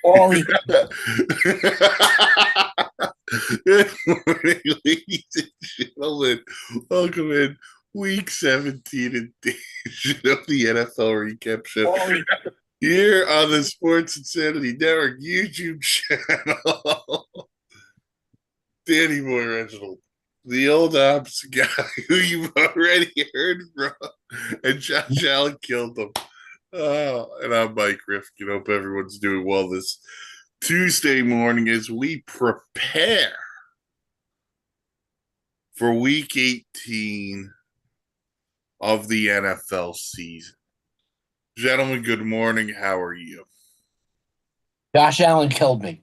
Paulie. Good morning, ladies and gentlemen. Welcome in week 17 edition of the NFL Recap Show Paulie. here on the Sports Insanity Network YouTube channel. Danny Boy Reginald, the old ops guy who you've already heard from, and Josh Allen killed them. Oh, and I'm Mike Rifkin. Hope everyone's doing well this Tuesday morning as we prepare for week 18 of the NFL season. Gentlemen, good morning. How are you? Josh Allen killed me.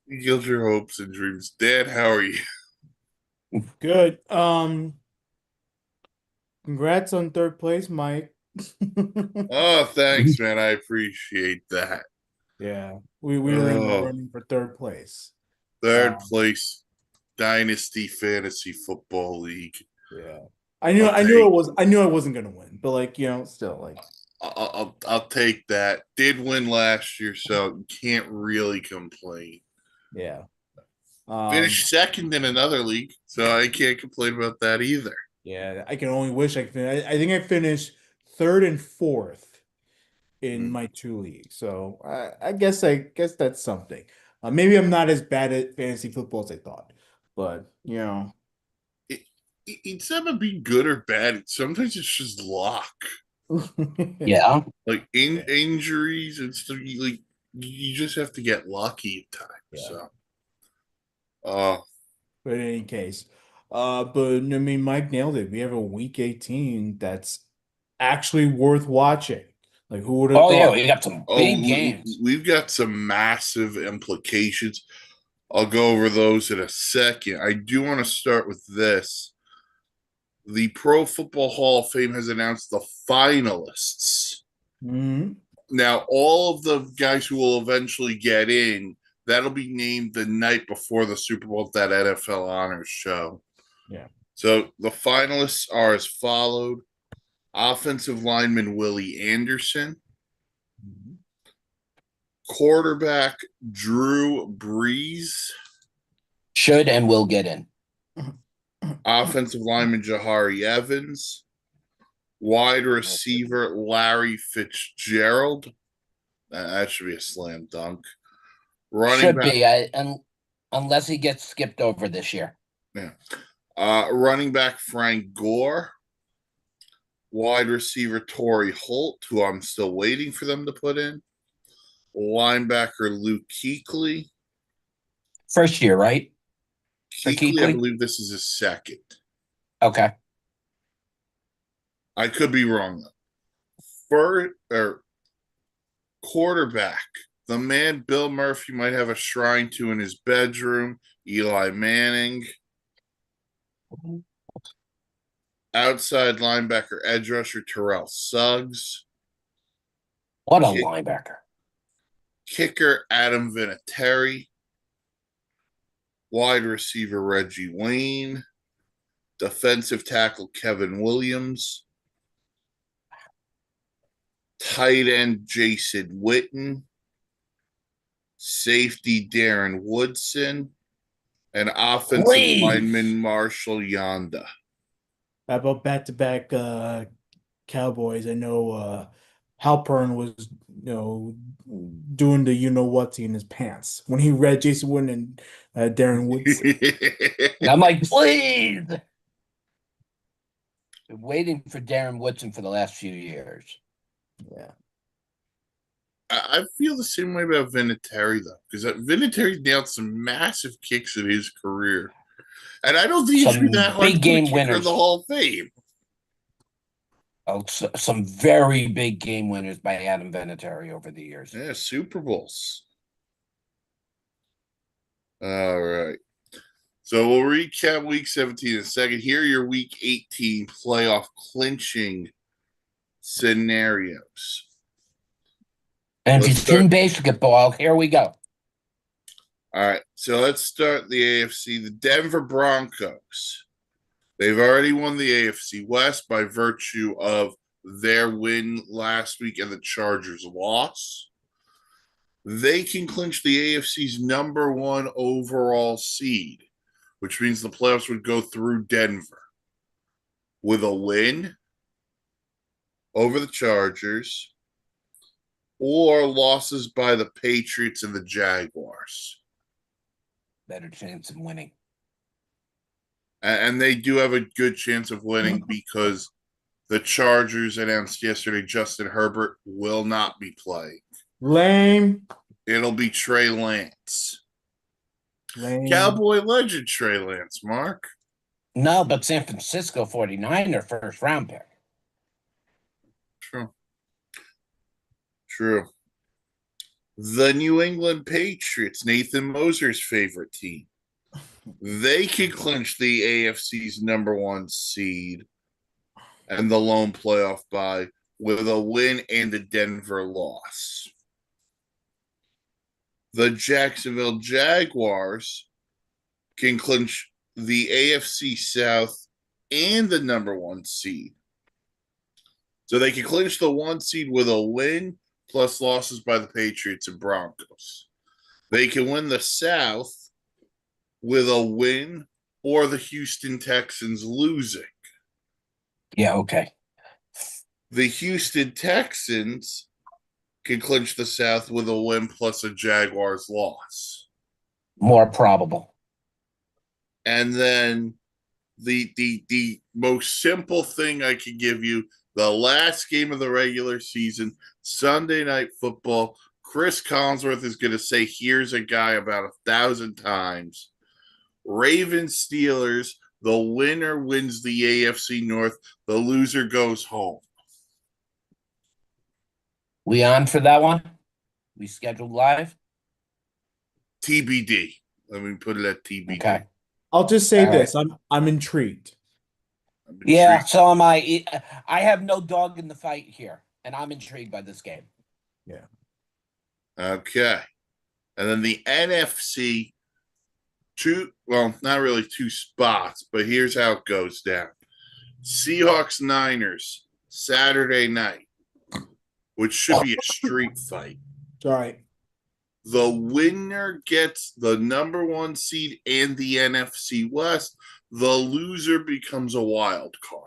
You killed your hopes and dreams. Dad, how are you? Good. Congrats on third place, Mike. Oh, thanks, man. I appreciate that. Yeah, we were in the running for third place. Third place Dynasty Fantasy Football League. Yeah. I knew I wasn't gonna win, but still I'll take that. Did win last year, so can't really complain. Yeah. Finished second in another league, so I can't complain about that either. Yeah, I can only wish I could finish. I think I finished third and fourth in my two leagues. So I guess that's something. Maybe I'm not as bad at fantasy football as I thought, but It's never be good or bad. Sometimes it's just luck. Yeah. Like injuries and stuff. You just have to get lucky at times. Yeah. So, but in any case, but I mean, Mike nailed it. We have a week 18 that's actually worth watching. Like, who would have thought? Yeah, we got some big games. We've got some massive implications. I'll go over those in a second. I do want to start with this. The Pro Football Hall of Fame has announced the finalists. Mm-hmm. Now, all of the guys who will eventually get in, that'll be named the night before the Super Bowl at that NFL Honors show. Yeah. So the finalists are as followed. Offensive lineman Willie Anderson. Mm-hmm. Quarterback Drew Brees. Should and will get in. Offensive lineman Jahari Evans. Wide receiver Larry Fitzgerald. That should be a slam dunk. Should be, unless he gets skipped over this year. Yeah. Running back Frank Gore. Wide receiver Torrey Holt, who I'm still waiting for them to put in. Linebacker Luke Kuechly. First year, right? Kuechly, I believe this is his second. Okay. I could be wrong, though. Quarterback, the man Bill Murphy might have a shrine to in his bedroom, Eli Manning. Outside linebacker, edge rusher Terrell Suggs. What a linebacker. Kicker, Adam Vinatieri. Wide receiver, Reggie Wayne. Defensive tackle, Kevin Williams. Tight end, Jason Witten. Safety, Darren Woodson. And offensive lineman, Marshall Yanda. How about back-to-back Cowboys? I know Halpern was, doing the you-know-what's in his pants when he read Jason Witten and Darren Woodson. I'm like, please! Been waiting for Darren Woodson for the last few years. Yeah. I feel the same way about Vinatieri, though, because Vinatieri nailed some massive kicks in his career. And I don't think he's that hard big game winners in the Hall of Fame. Oh, some very big game winners by Adam Vinatieri over the years. Yeah, Super Bowls. All right. So we'll recap week 17 in a second. Here are your week 18 playoff clinching scenarios. And if it's team basketball, here we go. All right. So let's start the AFC. The Denver Broncos They've already won the AFC West by virtue of their win last week and the Chargers' loss. They can clinch the AFC's number one overall seed, which means the playoffs would go through Denver with a win over the Chargers or losses by the Patriots and the Jaguars. Better chance of winning. And they do have a good chance of winning because the Chargers announced yesterday Justin Herbert will not be playing. Lame. It'll be Trey Lance. Lame. Cowboy legend Trey Lance, Mark. No, but San Francisco 49er first round pick. True. True. The New England Patriots, Nathan Moser's favorite team. They could clinch the AFC's number one seed and the lone playoff bye with a win and a Denver loss. The Jacksonville Jaguars can clinch the AFC South and the number one seed. So they can clinch the one seed with a win plus losses by the Patriots and Broncos. They can win the South with a win or the Houston Texans losing. Yeah, okay. The Houston Texans can clinch the South with a win plus a Jaguars loss. More probable. And then the most simple thing I can give you, the last game of the regular season, Sunday Night Football. Chris Collinsworth is going to say, here's a guy about 1,000 times. Ravens Steelers, the winner wins the AFC North. The loser goes home. We on for that one? We scheduled live? TBD. Let me put it at TBD. Okay. I'll just say All this. I'm intrigued. Yeah, so am I. I have no dog in the fight here, and I'm intrigued by this game. Yeah. Okay. And then the NFC, not really two spots, but here's how it goes down. Seahawks Niners, Saturday night, which should be a street fight. Sorry. The winner gets the number one seed and the NFC West. The loser becomes a wild card.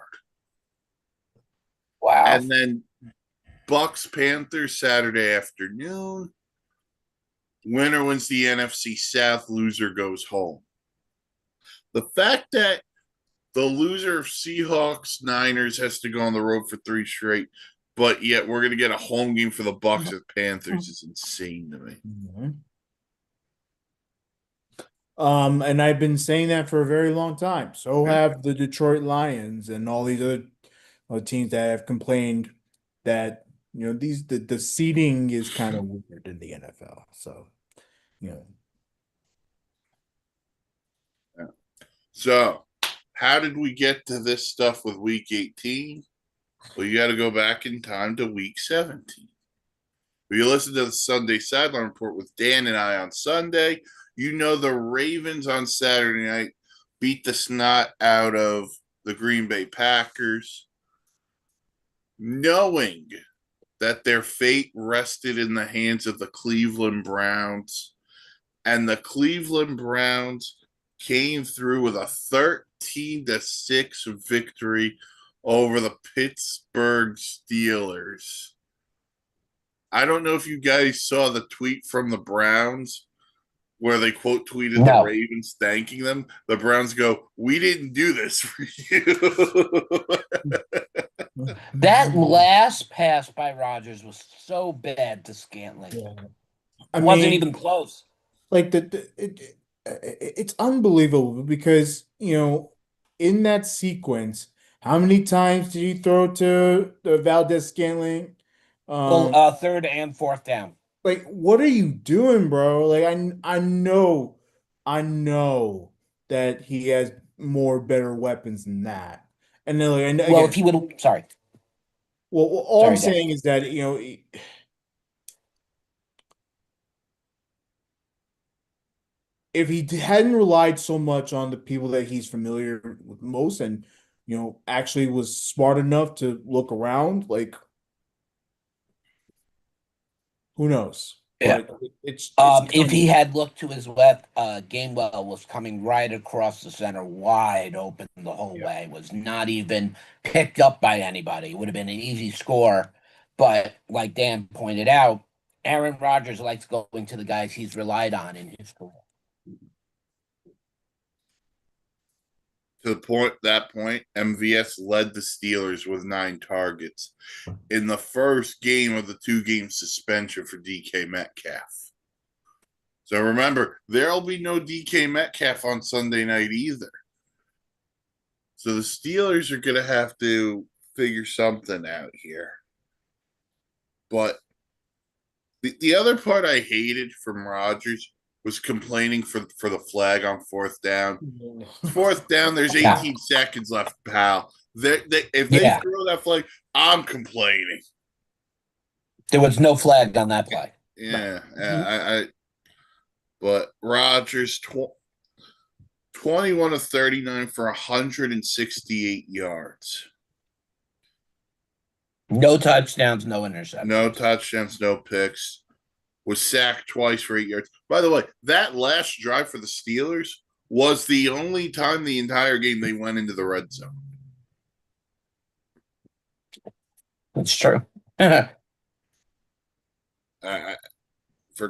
Wow. And then Bucks Panthers Saturday afternoon. Winner wins the NFC South, loser goes home. The fact that the loser of Seahawks Niners has to go on the road for 3 straight, but yet we're going to get a home game for the Bucks and Panthers is insane to me. Mm-hmm. And I've been saying that for a very long time. So have the Detroit Lions and all these other teams that have complained that the seeding is kind of weird in the NFL. So, So, how did we get to this stuff with Week 18? Well, you got to go back in time to Week 17. If you listen to the Sunday Sideline Report with Dan and I on Sunday, you know the Ravens on Saturday night beat the snot out of the Green Bay Packers, knowing that their fate rested in the hands of the Cleveland Browns. And the Cleveland Browns came through with a 13-6 victory over the Pittsburgh Steelers. I don't know if you guys saw the tweet from the Browns where they quote tweeted the Ravens thanking them. The Browns go, "We didn't do this for you." That last pass by Rodgers was so bad to Scantling. Yeah. It wasn't even close. Like it's unbelievable because in that sequence, how many times did he throw to Valdez Scantling? Third and fourth down. Like, what are you doing, bro? Like, I know that he has better weapons than that. And then, again, if he would, sorry. Well, all I'm saying is that if he hadn't relied so much on the people that he's familiar with most, and actually was smart enough to look around, like who knows? Yeah. But it's If he had looked to his left, Gainwell was coming right across the center, wide open the whole Yeah. way. Was not even picked up by anybody. It would have been an easy score, but like Dan pointed out, Aaron Rodgers likes going to the guys he's relied on in his career. To that point, MVS led the Steelers with 9 targets in the first game of the 2-game suspension for DK Metcalf. So remember, there'll be no DK Metcalf on Sunday night either. So the Steelers are going to have to figure something out here. But the other part I hated from Rodgers was complaining for the flag on 4th down. 4th down, there's 18 seconds left, pal. If they throw that flag, I'm complaining. There was no flag on that play. Yeah, but Rodgers 21 of 39 for 168 yards. No touchdowns, no interceptions. No touchdowns, no picks. Was sacked twice for 8 yards. By the way, that last drive for the Steelers was the only time the entire game they went into the red zone. That's true. For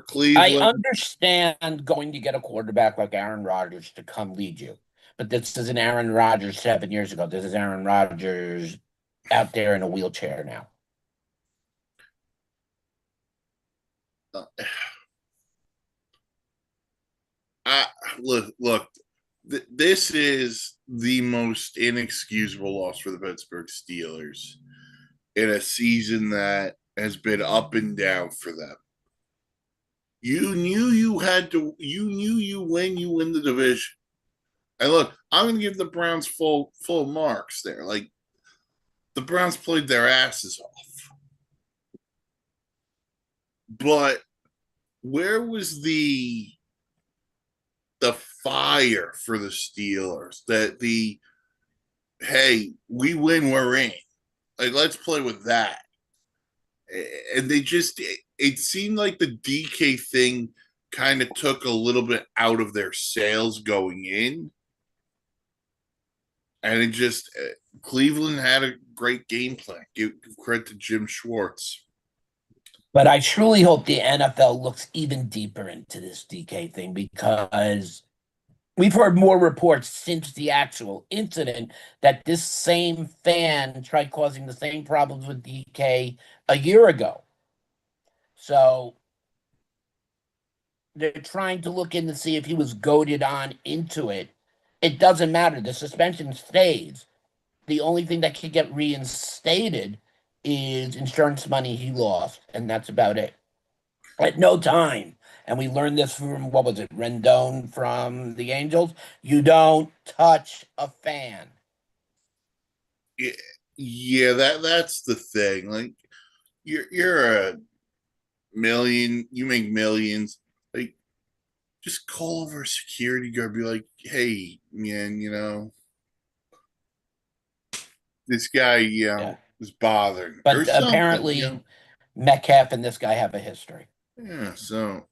Cleveland, I understand going to get a quarterback like Aaron Rodgers to come lead you, but this isn't Aaron Rodgers 7 years ago. This is Aaron Rodgers out there in a wheelchair now. Look, this is the most inexcusable loss for the Pittsburgh Steelers in a season that has been up and down for them. You knew you win the division. And look, I'm going to give the Browns full marks there. Like, the Browns played their asses off. But where was the fire for the Steelers? Hey, we win, we're in. Like, let's play with that. And it seemed like the DK thing kind of took a little bit out of their sails going in. And Cleveland had a great game plan. Give credit to Jim Schwartz. But I truly hope the NFL looks even deeper into this DK thing, because we've heard more reports since the actual incident that this same fan tried causing the same problems with DK a year ago. So they're trying to look in to see if he was goaded on into it. It doesn't matter. The suspension stays. The only thing that can get reinstated is insurance money he lost, and that's about it. At no time, and we learned this from, what was it, Rendon from the Angels, you don't touch a fan. Yeah, that's the thing. Like, you're a million, you make millions. Like, just call over a security guard, be like, hey, man, this guy, is bothering. But apparently, Metcalf and this guy have a history. Yeah, so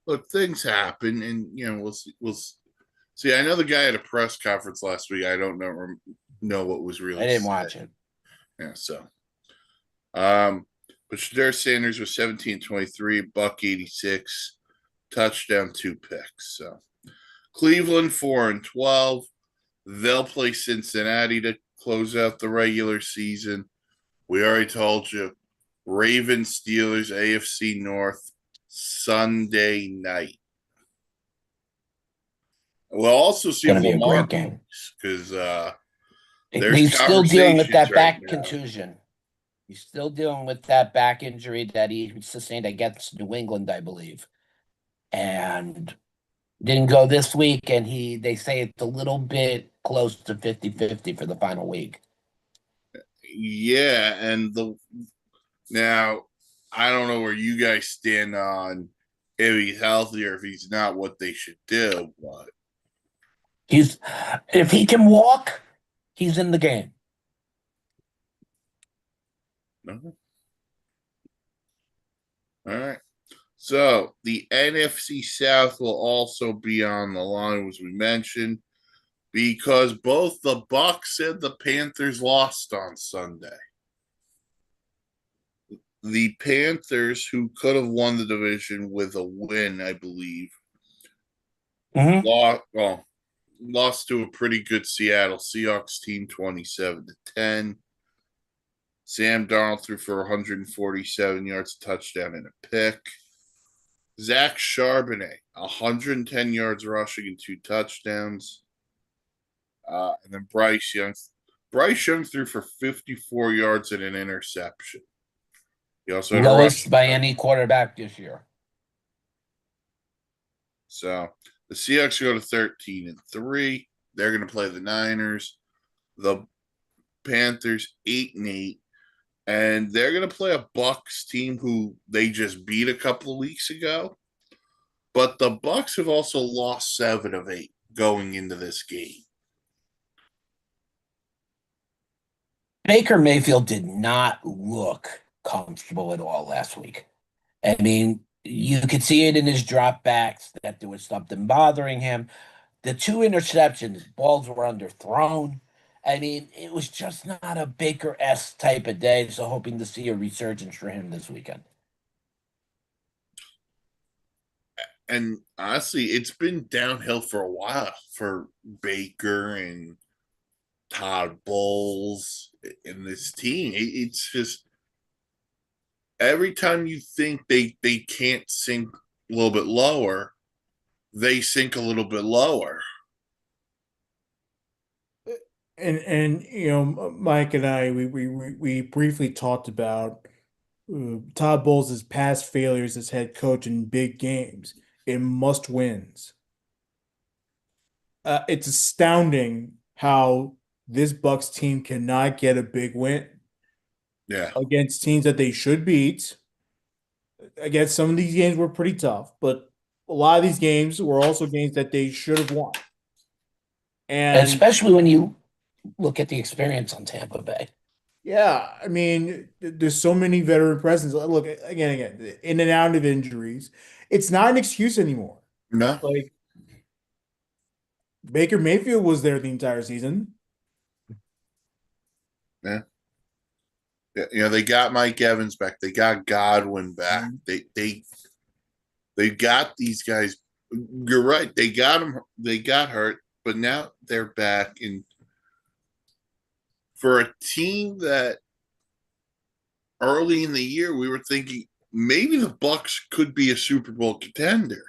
look, things happen, and we'll see. See. I know the guy at a press conference last week. I don't know what was really. I didn't watch it. Yeah, so. But Shedeur Sanders was 17-23, $186, touchdown, 2 picks. So Cleveland 4-12. They'll play Cincinnati to close out the regular season. We already told you. Ravens, Steelers, AFC North, Sunday night. We'll also see Lamar because he's still dealing with that back now. contusion. He's still dealing with that back injury that he sustained against New England, I believe, and didn't go this week. And they say it's a little bit close to 50-50 for the final week. Yeah, and now I don't know where you guys stand on if he's healthy or if he's not, what they should do. But If he can walk, he's in the game. no. All right. So the NFC South will also be on the line, as we mentioned, because both the Bucks and the Panthers lost on Sunday. The Panthers, who could have won the division with a win, I believe, lost to a pretty good Seattle Seahawks team, 27-10. Sam Darnold threw for 147 yards, a touchdown, and a pick. Zach Charbonnet, 110 yards rushing and 2 touchdowns. And then Bryce Young. Bryce Young threw for 54 yards and an interception. He also had Lowest by any quarterback this year. So the Seahawks go to 13-3. They're going to play the Niners. The Panthers 8-8. And they're going to play a Bucks team who they just beat a couple of weeks ago. But the Bucks have also lost 7 of 8 going into this game. Baker Mayfield did not look comfortable at all last week. I mean, you could see it in his dropbacks that there was something bothering him. The 2 interceptions, balls were underthrown. I mean, it was just not a Baker-esque type of day, so hoping to see a resurgence for him this weekend. And honestly, it's been downhill for a while for Baker and Todd Bowles and this team. It's just every time you think they can't sink a little bit lower, they sink a little bit lower. And you know, Mike and I, we briefly talked about Todd Bowles' past failures as head coach in big games, in must wins. It's astounding how this Bucks team cannot get a big win Yeah. against teams that they should beat. Again, some of these games were pretty tough, but a lot of these games were also games that they should have won. And especially when you look at the experience on Tampa Bay. yeah, I mean, there's so many veteran presence. Look, again, in and out of injuries. It's not an excuse anymore. No. Like Baker Mayfield was there the entire season. Yeah. You know, they got Mike Evans back. They got Godwin back. They got these guys. You're right. They got them. They got hurt, but now they're back. And for a team that early in the year we were thinking maybe the Bucks could be a Super Bowl contender.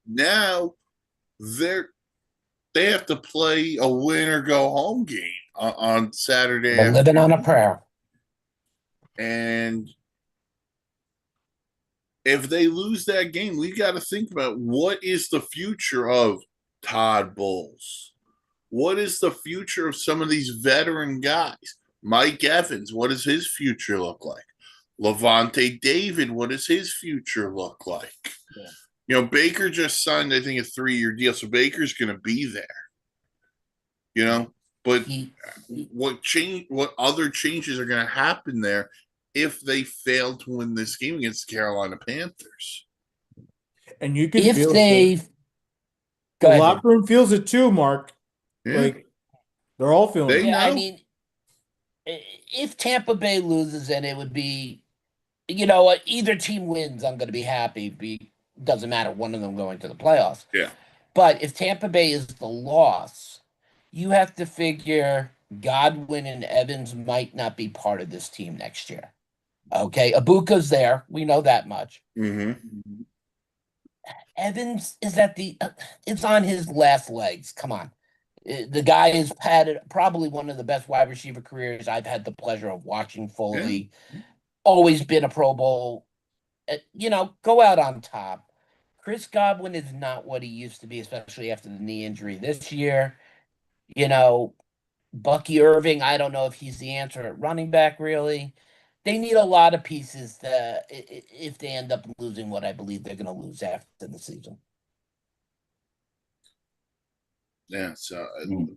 Now they have to play a win or go home game on Saturday. They're living on a prayer. And if they lose that game, we got to think about what is the future of Todd Bowles? What is the future of some of these veteran guys? Mike Evans, what does his future look like? Levante David, what does his future look like? Yeah. You know, Baker just signed, I think, a 3-year deal, so Baker's going to be there. You know, but what other changes are going to happen there if they fail to win this game against the Carolina Panthers? And you can If feel they it. go The ahead. locker room feels it too, Mark. Yeah. Like they're all feeling They it. Yeah, I know. mean, if Tampa Bay loses, then it would be, you know what, either team wins, I'm going to be happy. Doesn't matter, one of them going to the playoffs. Yeah. But if Tampa Bay is the loss, you have to figure Godwin and Evans might not be part of this team next year. Okay, Abuka's there. We know that much. Mm-hmm. Evans is it's on his last legs. Come on. The guy has had probably one of the best wide receiver careers I've had the pleasure of watching fully. Yeah. Always been a Pro Bowl. You know, go out on top. Chris Godwin is not what he used to be, especially after the knee injury this year. You know, Bucky Irving, I don't know if he's the answer at running back, really. they need a lot of pieces if they end up losing what I believe they're going to lose after the season. Yeah, so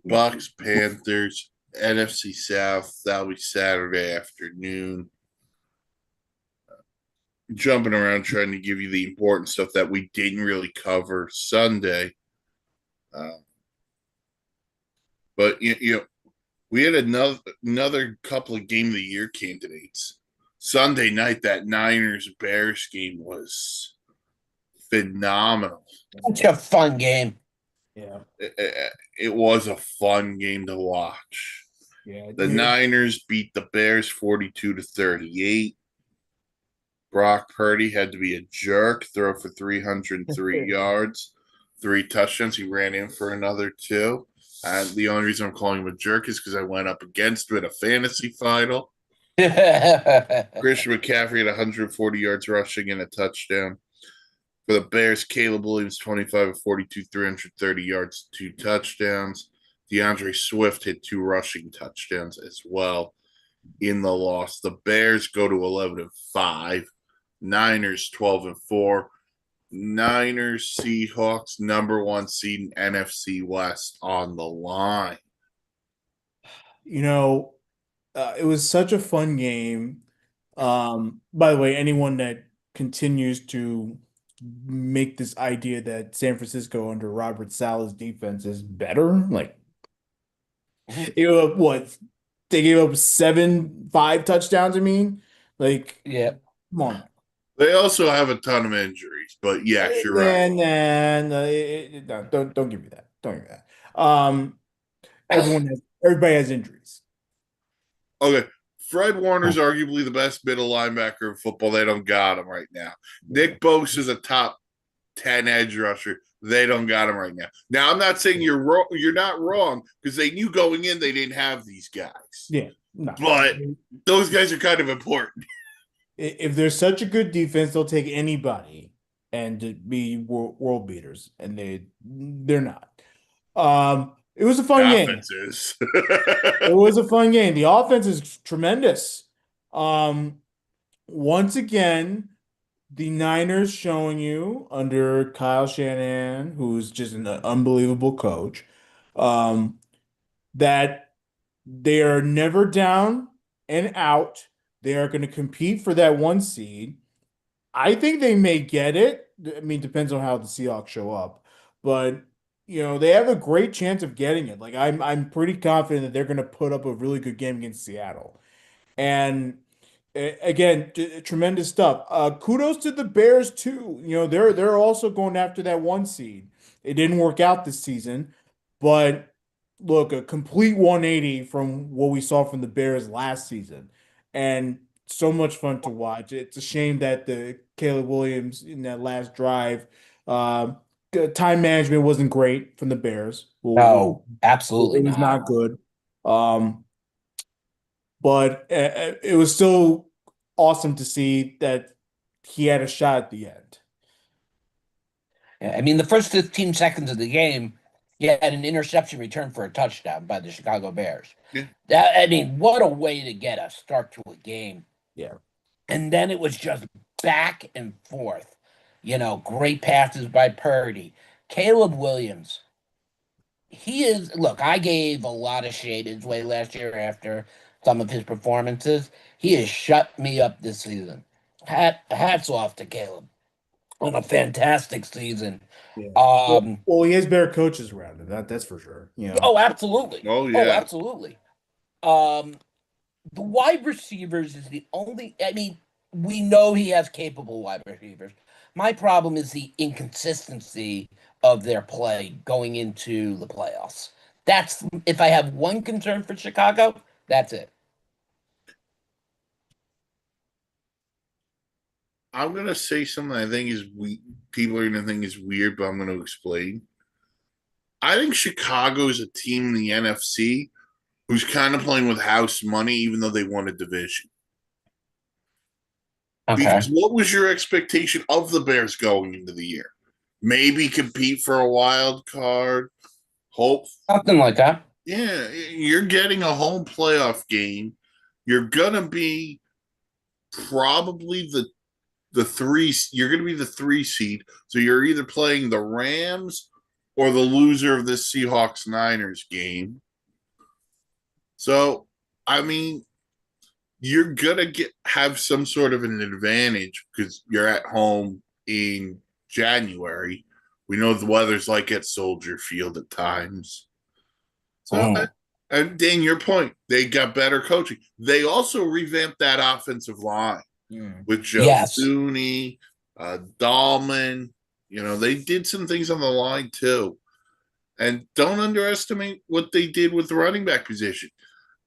Bucks, Panthers, NFC South, that'll be Saturday afternoon. Jumping around trying to give you the important stuff that we didn't really cover Sunday. But you know, we had another couple of game of the year candidates. Sunday night, that Niners Bears game was phenomenal. Such a fun game. Yeah. It was a fun game to watch. Yeah. The Niners beat the Bears 42-38. Brock Purdy had to be a jerk, throw for 303 yards, 3 touchdowns. He ran in for another 2. The only reason I'm calling him a jerk is because I went up against him in a fantasy final. Christian McCaffrey had 140 yards rushing and a touchdown. For the Bears, Caleb Williams, 25 of 42, 330 yards, 2 touchdowns. DeAndre Swift hit 2 rushing touchdowns as well in the loss. The Bears go to 11-5. Niners 12-4. Niners, Seahawks, number 1 seed in NFC West on the line. You know, it was such a fun game. By the way, anyone that continues to make this idea that San Francisco under Robert Saleh's defense is better, like, what? They gave up 5 touchdowns, I mean? Like, yeah. come on. They also have a ton of injuries, but yes, you're right. No, don't give me that. Don't give me that. Everybody has injuries. Okay. Fred Warner's arguably the best middle linebacker in football. They don't got him right now. Nick Bosa is a top 10 edge rusher. They don't got him right now. Now, I'm not saying you're wrong. You're not wrong because they knew going in they didn't have these guys. Yeah, no. But those guys are kind of important. If there's such a good defense, they'll take anybody and be world beaters, and they're not. It was a fun game. It was a fun game. The offense is tremendous. Once again, the Niners showing you under Kyle Shanahan, who's just an unbelievable coach, that they are never down and out. They are going to compete for that 1 seed. I think they may get it. I mean, depends on how the Seahawks show up, but they have a great chance of getting it. Like I'm pretty confident that they're going to put up a really good game against Seattle. And again, tremendous stuff. Kudos to the Bears too. They're also going after that 1 seed. It didn't work out this season, but look, a complete 180 from what we saw from the Bears last season. And so much fun to watch. It's a shame that the Caleb Williams in that last drive, time management wasn't great from the Bears. No, absolutely it was not good. But it was still awesome to see that he had a shot at the end. I mean, the first 15 seconds of the game, he had an interception return for a touchdown by the Chicago Bears. Yeah. What a way to get a start to a game. Yeah. And then it was just back and forth. Great passes by Purdy. Caleb Williams. I gave a lot of shade his way last year after some of his performances. He has shut me up this season. Hats off to Caleb on a fantastic season. Yeah. Well, he has better coaches around him. That's for sure. Oh, absolutely. Oh, yeah. Oh, absolutely. The wide receivers is the only. We know he has capable wide receivers. My problem is the inconsistency of their play going into the playoffs. That's if I have one concern for Chicago, that's it. I'm gonna say something I think is people are gonna think is weird, but I'm gonna explain. I think Chicago is a team in the NFC who's kind of playing with house money, even though they won a division. Okay. Because what was your expectation of the Bears going into the year? Maybe compete for a wild card, hope Something like that. Yeah, you're getting a home playoff game. You're gonna be probably the three. You're going to be the 3 seed, so you're either playing the Rams or the loser of this Seahawks Niners game. So, I mean, you're gonna have some sort of an advantage because you're at home in January. We know the weather's like at Soldier Field at times. So, and Dan, your point, they got better coaching. They also revamped that offensive line with Joe Yes. Thuney, Dahlman. They did some things on the line too. And don't underestimate what they did with the running back position.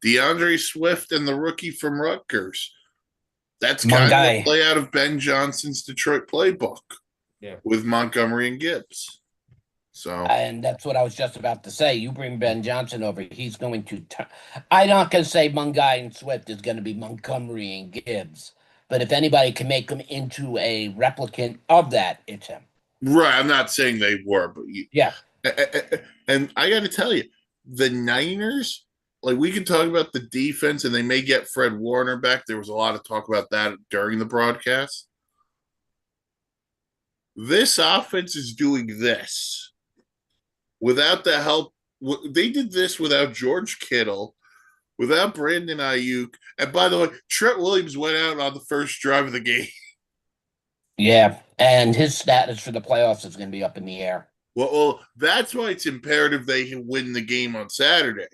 DeAndre Swift and the rookie from Rutgers. That's kind of a play out of Ben Johnson's Detroit playbook with Montgomery and Gibbs. And that's what I was just about to say. You bring Ben Johnson over, he's going to I'm not going to say Mungai and Swift is going to be Montgomery and Gibbs, but if anybody can make him into a replicant of that, it's him. Right. I'm not saying they were, but yeah. And I got to tell you, the Niners, like, we can talk about the defense, and they may get Fred Warner back. There was a lot of talk about that during the broadcast. This offense is doing this without the help. They did this without George Kittle, without Brandon Ayuk. And by the way, Trent Williams went out on the first drive of the game. Yeah, and his status for the playoffs is going to be up in the air. Well, that's why it's imperative they win the game on Saturday.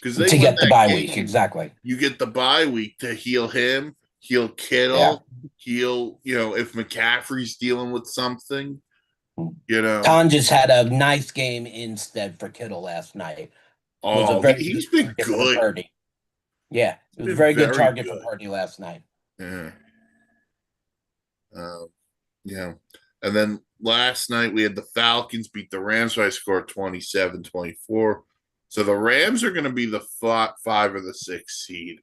Because they to get the bye week, exactly. You get the bye week to heal him, heal Kittle, heal, if McCaffrey's dealing with something, Khan just had a nice game instead for Kittle last night. Oh, he's been good. Yeah, it was a very good target for Purdy last night. Yeah. Yeah. And then last night we had the Falcons beat the Rams by a score of 27-24. So the Rams are going to be the 5 or the 6 seed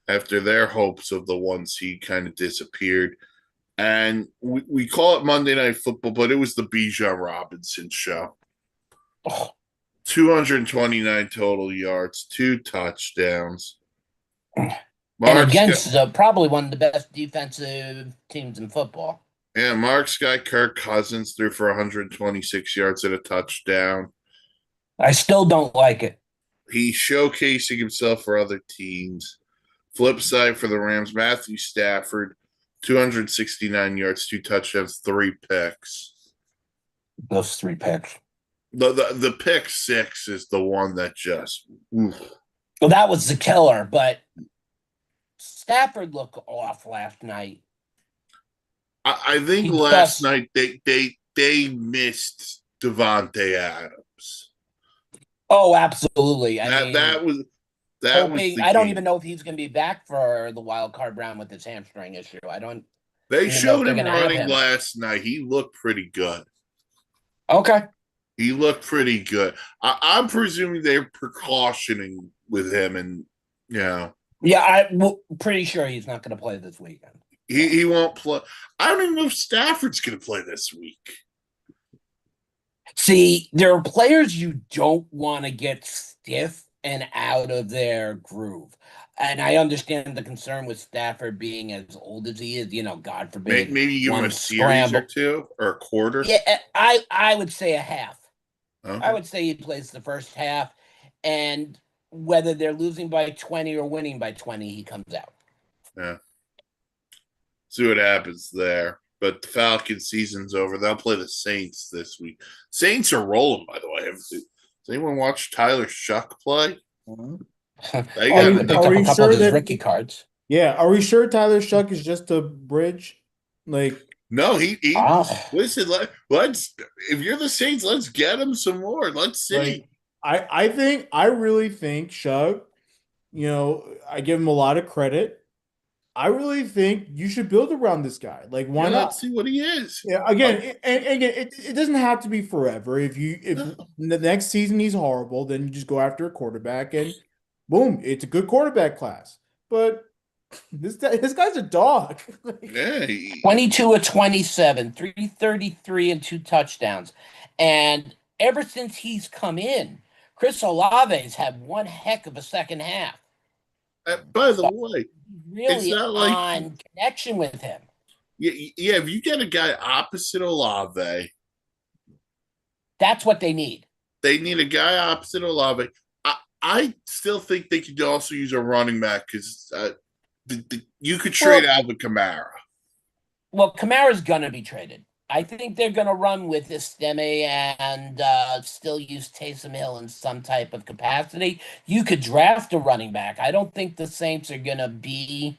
after their hopes of the 1 seed kind of disappeared. And we call it Monday Night Football, but it was the Bijan Robinson show. 229 total yards, 2 touchdowns. And against probably one of the best defensive teams in football. Yeah, Mark's guy Kirk Cousins threw for 126 yards and a touchdown. I still don't like it. He's showcasing himself for other teams. Flip side for the Rams, Matthew Stafford, 269 yards, 2 touchdowns, 3 picks. Those 3 picks. The pick 6 is the one that just. Oof. Well, that was the killer, but Stafford looked off last night. I think last night they missed Devontae Adams. Oh, absolutely. That was I don't even know if he's going to be back for the wild card round with his hamstring issue. They showed him running last night. He looked pretty good. Okay. He looked pretty good. I'm presuming they're precautioning with him, and Yeah, I'm pretty sure he's not going to play this weekend. He won't play. I don't even know if Stafford's going to play this week. See, there are players you don't want to get stiff and out of their groove. And I understand the concern with Stafford being as old as he is, God forbid. Maybe give him a series or 2 or a quarter. Yeah, I would say a half. Okay. I would say he plays the first half, and whether they're losing by 20 or winning by 20, he comes out. Yeah. See what happens there. But the Falcons season's over. They'll play the Saints this week. Saints are rolling, by the way. Does anyone watch Tyler Shuck play? Mm-hmm. Are we sure that rookie cards? Yeah, are we sure Tyler Shuck is just a bridge? No, he listen. Let's if you're the Saints, let's get him some more. Let's see. I really think Shuck. I give him a lot of credit. I really think you should build around this guy. Why not? Let's see what he is. Yeah, again, it doesn't have to be forever. If the next season he's horrible, then you just go after a quarterback and boom, it's a good quarterback class. But this guy's a dog. 22 of 27, 333 and 2 touchdowns. And ever since he's come in, Chris Olave's had one heck of a second half. By the So way, it's really not like on connection with him. yeah. If you get a guy opposite Olave, That's what they need. they need a guy opposite Olave. I still think they could also use a running back because you could trade Well, Alvin Kamara. well, Kamara's gonna be traded. I think they're gonna run with Esteme and still use Taysom Hill in some type of capacity. You could draft a running back. I don't think the Saints are gonna be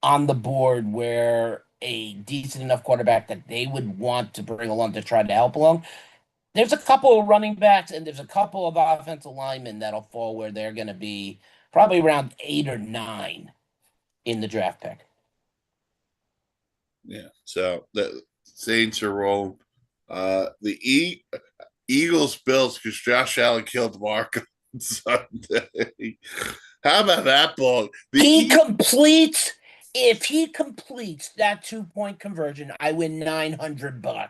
on the board where a decent enough quarterback that they would want to bring along to try to help along. There's a couple of running backs and there's a couple of offensive linemen that'll fall where they're gonna be probably around 8 or 9 in the draft pick. Yeah. So the Saints are rolling. The Eagles Bills because Josh Allen killed Mark on Sunday. How about that ball? He completes. If he completes that 2-point conversion, I win $900.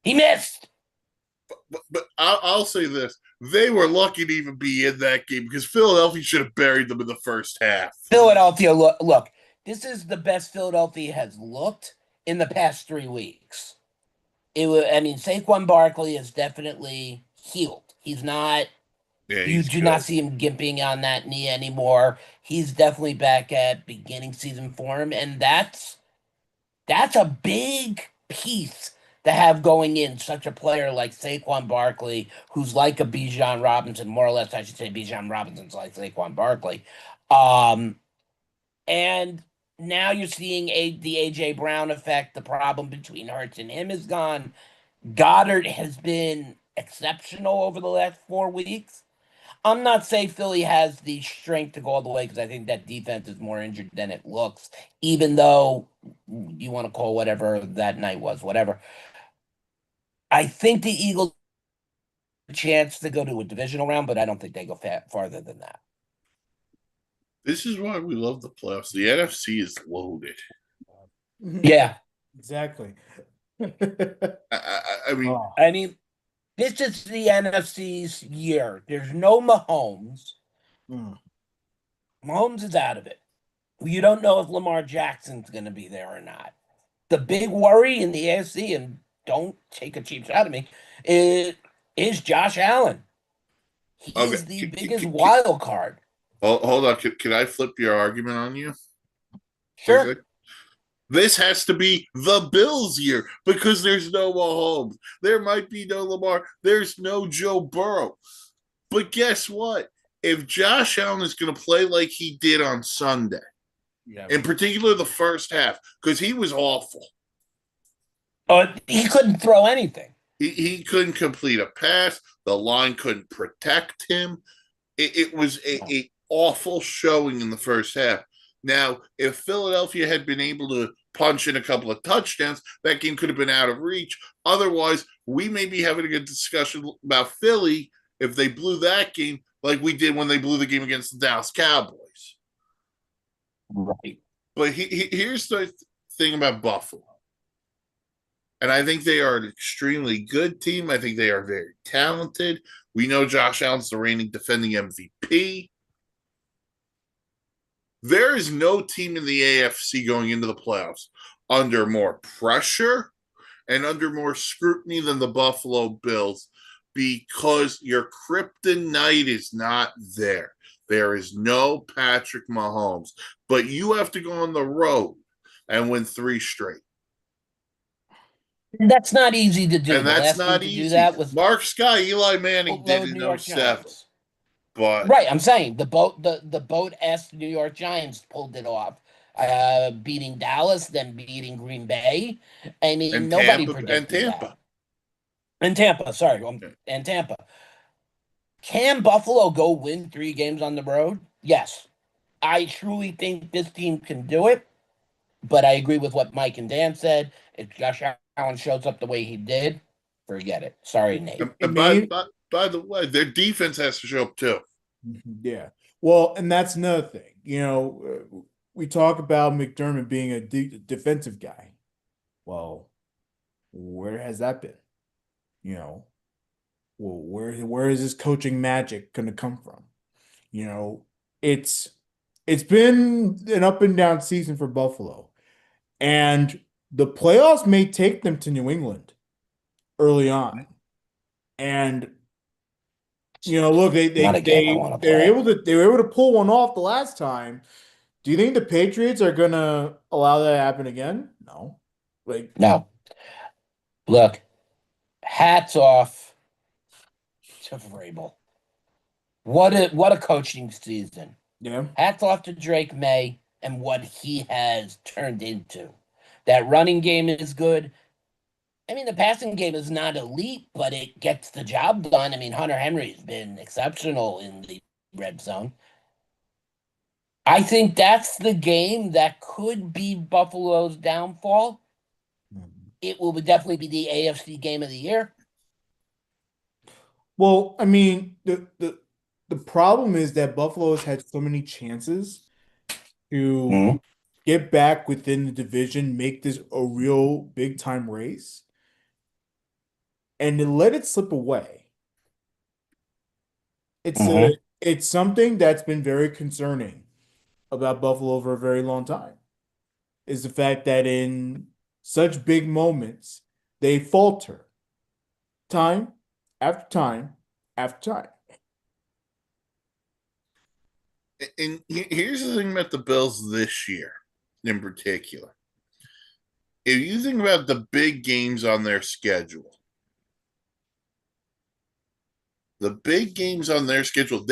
He missed. But I'll say this: they were lucky to even be in that game because Philadelphia should have buried them in the first half. Philadelphia, look, this is the best Philadelphia has looked in the past 3 weeks. I mean, Saquon Barkley is definitely healed. He's not. Yeah, You he's do good. not see him gimping on that knee anymore. He's definitely back at beginning season form, and that's a big piece to have going in such a player like Saquon Barkley, who's like a Bijan Robinson, more or less, I should say Bijan Robinson's like Saquon Barkley. Um, and now you're seeing the AJ Brown effect. The problem between Hurts and him is gone. Goddard has been exceptional over the last 4 weeks. I'm not saying Philly has the strength to go all the way because I think that defense is more injured than it looks, even though you want to call whatever that night was, whatever. I think the Eagles have a chance to go to a divisional round, but I don't think they go farther than that. This is why we love the playoffs. The NFC is loaded. Yeah. Exactly. I mean, Oh, I mean, this is the NFC's year. There's no Mahomes. mm. Mahomes is out of it. You don't know if Lamar Jackson's going to be there or not. The big worry in the AFC, and don't take a cheap shot at me, is Josh Allen. He okay. is the biggest wild card. Hold on. Can I flip your argument on you? Sure. This has to be the Bills' year because there's no Mahomes. There might be no Lamar. There's no Joe Burrow. But guess what? If Josh Allen is going to play like he did on Sunday, Yeah. in particular the first half, because he was awful. He couldn't throw anything. He couldn't complete a pass. The line couldn't protect him. It was a awful showing in the first half. Now, if Philadelphia had been able to punch in a couple of touchdowns, that game could have been out of reach. Otherwise, we may be having a good discussion about Philly if they blew that game like we did when they blew the game against the Dallas Cowboys. Right. But here's the thing about Buffalo. And I think they are an extremely good team. I think they are very talented. We know Josh Allen's the reigning defending MVP. There is no team in the AFC going into the playoffs under more pressure and under more scrutiny than the Buffalo Bills because your kryptonite is not there. There is no Patrick Mahomes, but you have to go on the road and win 3 straight. That's not easy to do. And that's not easy. Do that was Mark Sky, Eli Manning did New in York 07. Giants. But right, I'm saying the boat S New York Giants pulled it off. Beating Dallas, then beating Green Bay. I mean, and nobody Tampa, predicted and Tampa. that. And Tampa, sorry, and Tampa. Can Buffalo go win 3 games on the road? Yes. I truly think this team can do it, but I agree with what Mike and Dan said. If Josh Allen shows up the way he did, forget it. Sorry, Nate. And by the way, their defense has to show up too. Yeah. Well, and that's another thing. We talk about McDermott being a defensive guy. Well, where has that been? Well, where is his coaching magic going to come from? it's been an up and down season for Buffalo, and the playoffs may take them to New England early on. And look, Not a game I want to play. they were able to pull one off the last time. Do you think the Patriots are gonna allow that to happen again? No. Like, No. Look, hats off to Vrabel. What a coaching season. yeah. Hats off to Drake May and what he has turned into. That running game is good. I mean, the passing game is not elite, but it gets the job done. I mean, Hunter Henry's been exceptional in the red zone. I think that's the game that could be Buffalo's downfall. It will definitely be the AFC game of the year. Well, I mean, the problem is that Buffalo has had so many chances to Mhm. get back within the division, make this a real big time race, and to let it slip away. Mhm. It's something that's been very concerning about Buffalo for a very long time. Is the fact that in such big moments they falter time after time after time. And here's the thing about the Bills this year, in particular. If you think about the big games on their schedule, they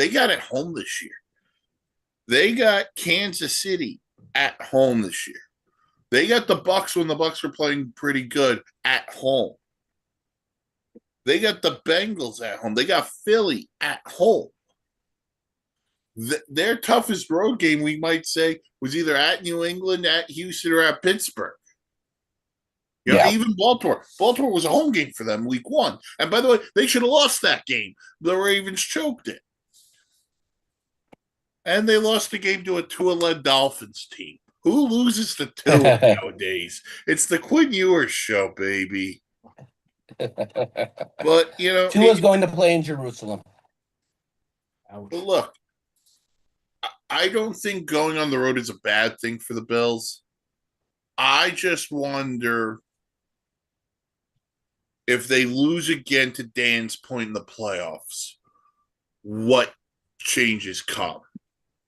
got at home this year. They got Kansas City at home this year. They got the Bucks when the Bucks were playing pretty good at home. They got the Bengals at home. They got Philly at home. Their toughest road game, we might say, was either at New England, at Houston, or at Pittsburgh. Yeah. Even Baltimore. Baltimore was a home game for them week 1. And by the way, they should have lost that game. The Ravens choked it. And they lost the game to a Tua-led Dolphins team. Who loses to Tua nowadays? It's the Quinn Ewers show, baby. But, Tua's going to play in Jerusalem. But look, I don't think going on the road is a bad thing for the Bills. I just wonder if they lose again, to Dan's point, in the playoffs, what changes come.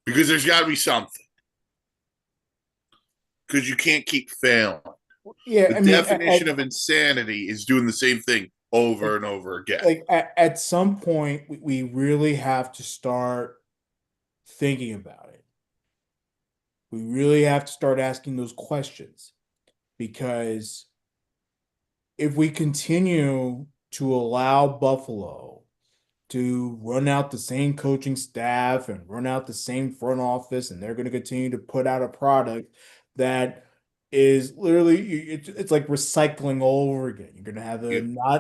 Because there's got to be something. Because you can't keep failing. Yeah, The definition of insanity is doing the same thing over and over again. Like at some point, we really have to start thinking about it. We really have to start asking those questions, because if we continue to allow Buffalo to run out the same coaching staff and run out the same front office, and they're going to continue to put out a product that is literally it's like recycling all over again. You're going to have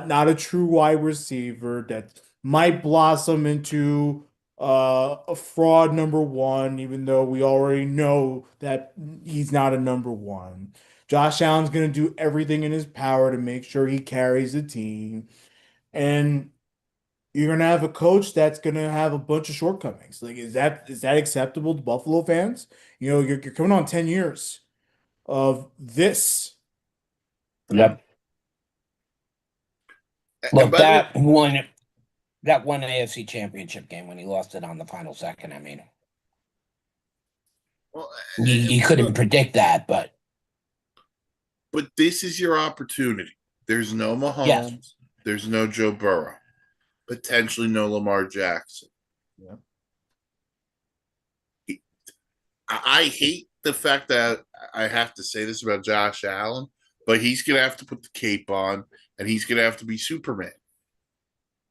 not a true wide receiver that might blossom into a fraud number one, even though we already know that he's not a number one. Josh Allen's going to do everything in his power to make sure he carries the team. And you're going to have a coach that's going to have a bunch of shortcomings. Like, is that acceptable to Buffalo fans? You're coming on 10 years of this. Yep. Look, that one AFC Championship game when he lost it on the final second. I mean, you couldn't predict that, but this is your opportunity. There's no Mahomes. Yes. There's no Joe Burrow. Potentially no Lamar Jackson. Yeah. I hate the fact that I have to say this about Josh Allen, but he's going to have to put the cape on, and he's going to have to be Superman.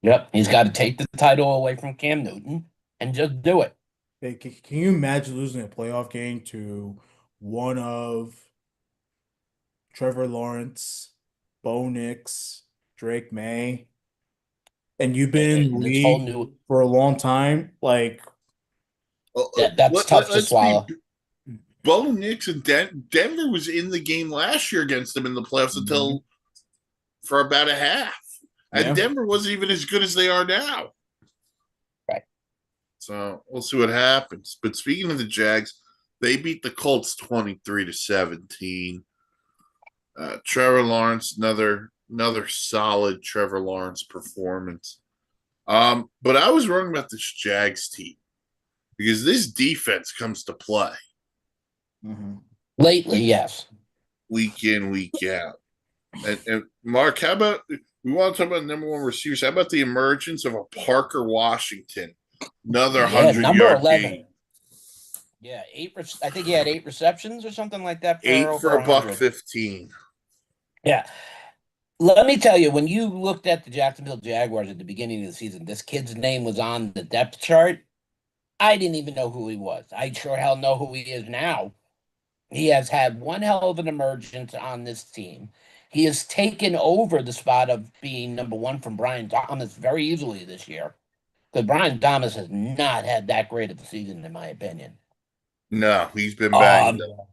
Yep, he's got to take the title away from Cam Newton and just do it. Hey, can you imagine losing a playoff game to one of Trevor Lawrence, Bo Nix, Drake May, and you've been in the league for a long time? Like, that's tough to swallow. Bo Nix and Denver was in the game last year against them in the playoffs until for about a half. And Denver wasn't even as good as they are now. Right. So we'll see what happens. But speaking of the Jags, they beat the Colts 23-17. Trevor Lawrence, another solid Trevor Lawrence performance. But I was wrong about this Jags team because this defense comes to play Lately, yes. week in, week out. And Mark, how about we want to talk about number one receivers? How about the emergence of a Parker Washington? Another Yeah, 100 number yard 11. game. Yeah, I think he had 8 receptions or something like that for 8 over for a buck 100. 15. Yeah. Let me tell you, when you looked at the Jacksonville Jaguars at the beginning of the season, this kid's name was on the depth chart. I didn't even know who he was. I sure hell know who he is now. He has had one hell of an emergence on this team. He has taken over the spot of being number one from Brian Thomas very easily this year. Because Brian Thomas has not had that great of a season, in my opinion. No, he's been banged up.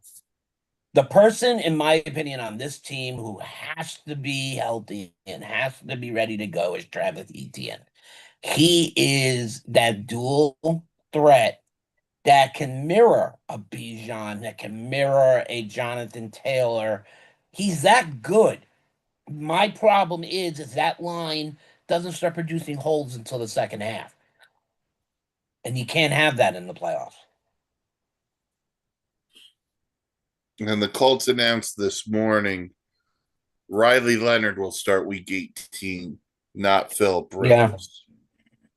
The person, in my opinion, on this team who has to be healthy and has to be ready to go is Travis Etienne. He is that dual threat that can mirror a Bijan, that can mirror a Jonathan Taylor. He's that good. My problem is that line doesn't start producing holes until the second half. And you can't have that in the playoffs. And the Colts announced this morning Riley Leonard will start week 18, not Philip Rivers.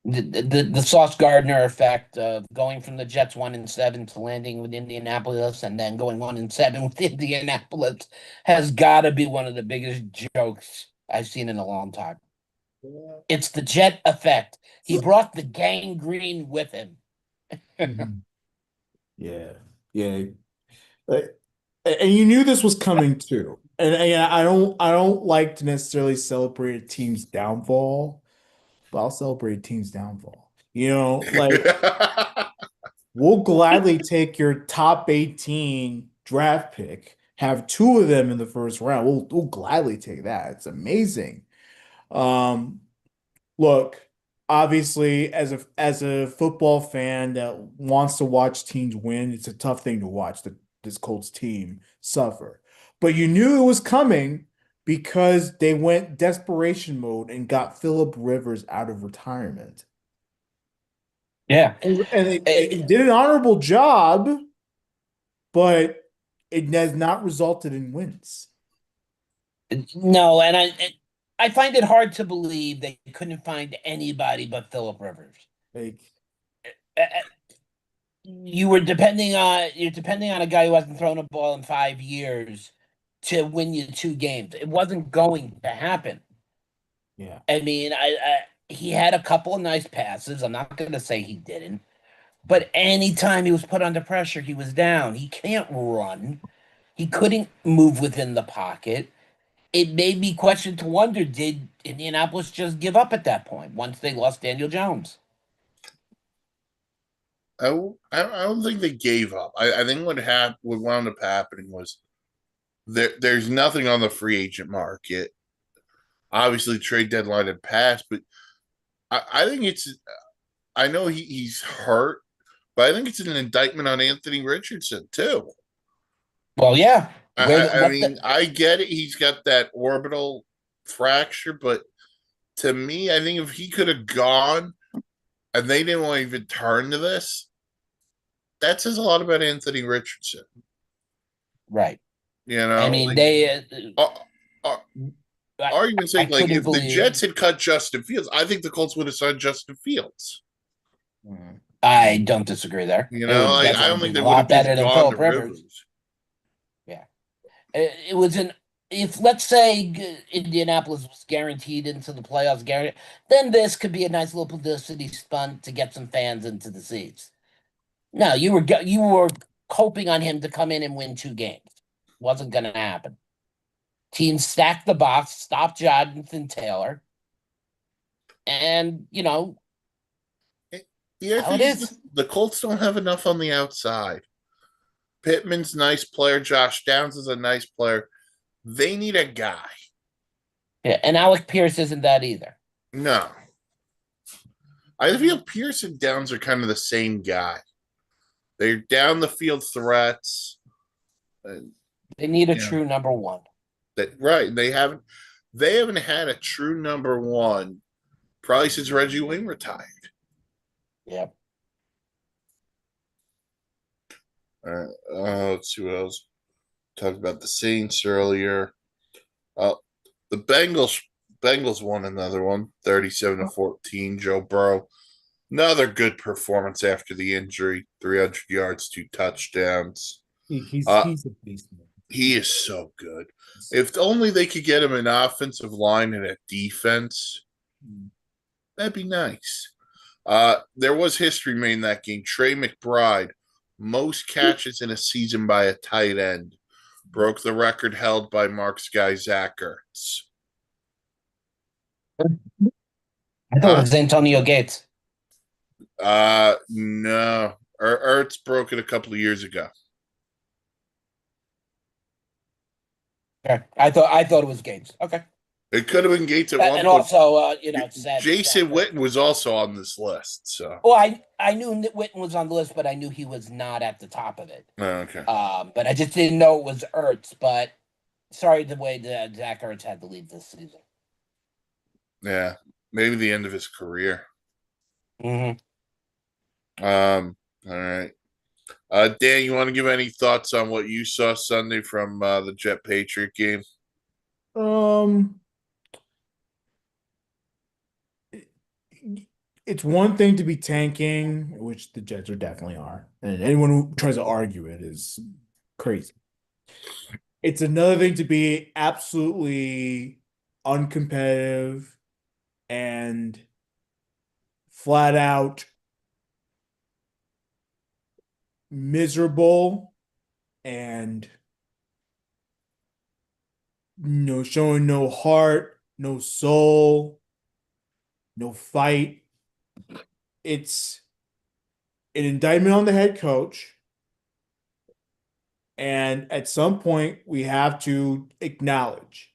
The Sauce Gardner effect of going from the Jets 1-7 to landing with Indianapolis and then going 1-7 with Indianapolis has got to be one of the biggest jokes I've seen in a long time. It's the Jet effect. He brought the gangrene with him. Yeah. And you knew this was coming too. And I don't like to necessarily celebrate a team's downfall, but I'll celebrate a team's downfall. Like we'll gladly take your top 18 draft pick, have 2 of them in the first round. We'll gladly take that. It's amazing. Look, obviously, as a football fan that wants to watch teams win, it's a tough thing to watch this Colts team suffer. But you knew it was coming because they went desperation mode and got Philip Rivers out of retirement. Yeah. And they did an honorable job, but it has not resulted in wins. No, and I find it hard to believe they couldn't find anybody but Philip Rivers. Like, you're depending on a guy who hasn't thrown a ball in 5 years to win you 2 games. It wasn't going to happen. yeah. I mean, he had a couple of nice passes. I'm not going to say he didn't, but anytime he was put under pressure, he was down. He can't run. He couldn't move within the pocket. It made me question to wonder, did Indianapolis just give up at that point once they lost Daniel Jones? I don't think they gave up. I think what wound up happening was there's nothing on the free agent market. Obviously, trade deadline had passed, but I think I know he's hurt, but I think it's an indictment on Anthony Richardson too. Well, yeah. I get it. He's got that orbital fracture, but to me, I think if he could have gone and they didn't want to even turn to this, that says a lot about Anthony Richardson. Right. I mean, argument's sake, like if the Jets had cut Justin Fields, I think the Colts would have signed Justin Fields. I don't disagree there. I don't think they would have better than gone Philip Rivers. Yeah, it was if let's say Indianapolis was guaranteed into the playoffs, then this could be a nice little publicity stunt to get some fans into the seats. No, you were hoping on him to come in and win 2 games. Wasn't going to happen. Team stacked the box, stopped Jonathan Taylor, and how it is. The Colts don't have enough on the outside. Pittman's a nice player. Josh Downs is a nice player. They need a guy. Yeah, and Alec Pierce isn't that either. No. I feel Pierce and Downs are kind of the same guy. They're down the field threats. And, They need a yeah, true number one. right. They haven't had a true number one probably since Reggie Wayne retired. Yep. Let's see what else. Talked about the Saints earlier. Uh, the Bengals won another one, 37-14. Joe Burrow, another good performance after the injury, 300 yards, 2 touchdowns. He's a beast, man. He is so good. If only they could get him an offensive line and a defense, that'd be nice. There was history made in that game. Trey McBride, most catches in a season by a tight end, broke the record held by Mark's guy Zach Ertz. I thought it was Antonio Gates. No, Ertz broke it a couple of years ago. Okay. I thought it was Gates. Okay. It could have been Gates at one And point. also, it's sad. Jason Witten was also on this list. So, Well, I knew that Witten was on the list, but I knew he was not at the top of it. okay. But I just didn't know it was Ertz. But sorry, the way that Zach Ertz had to leave this season. Yeah, maybe the end of his career. Mm-hmm. All right. Dan, you want to give any thoughts on what you saw Sunday from the Jet Patriot game? It's one thing to be tanking, which the Jets are definitely are, and anyone who tries to argue it is crazy. It's another thing to be absolutely uncompetitive and flat out miserable and showing no heart, no soul, no fight. It's an indictment on the head coach. And at some point, we have to acknowledge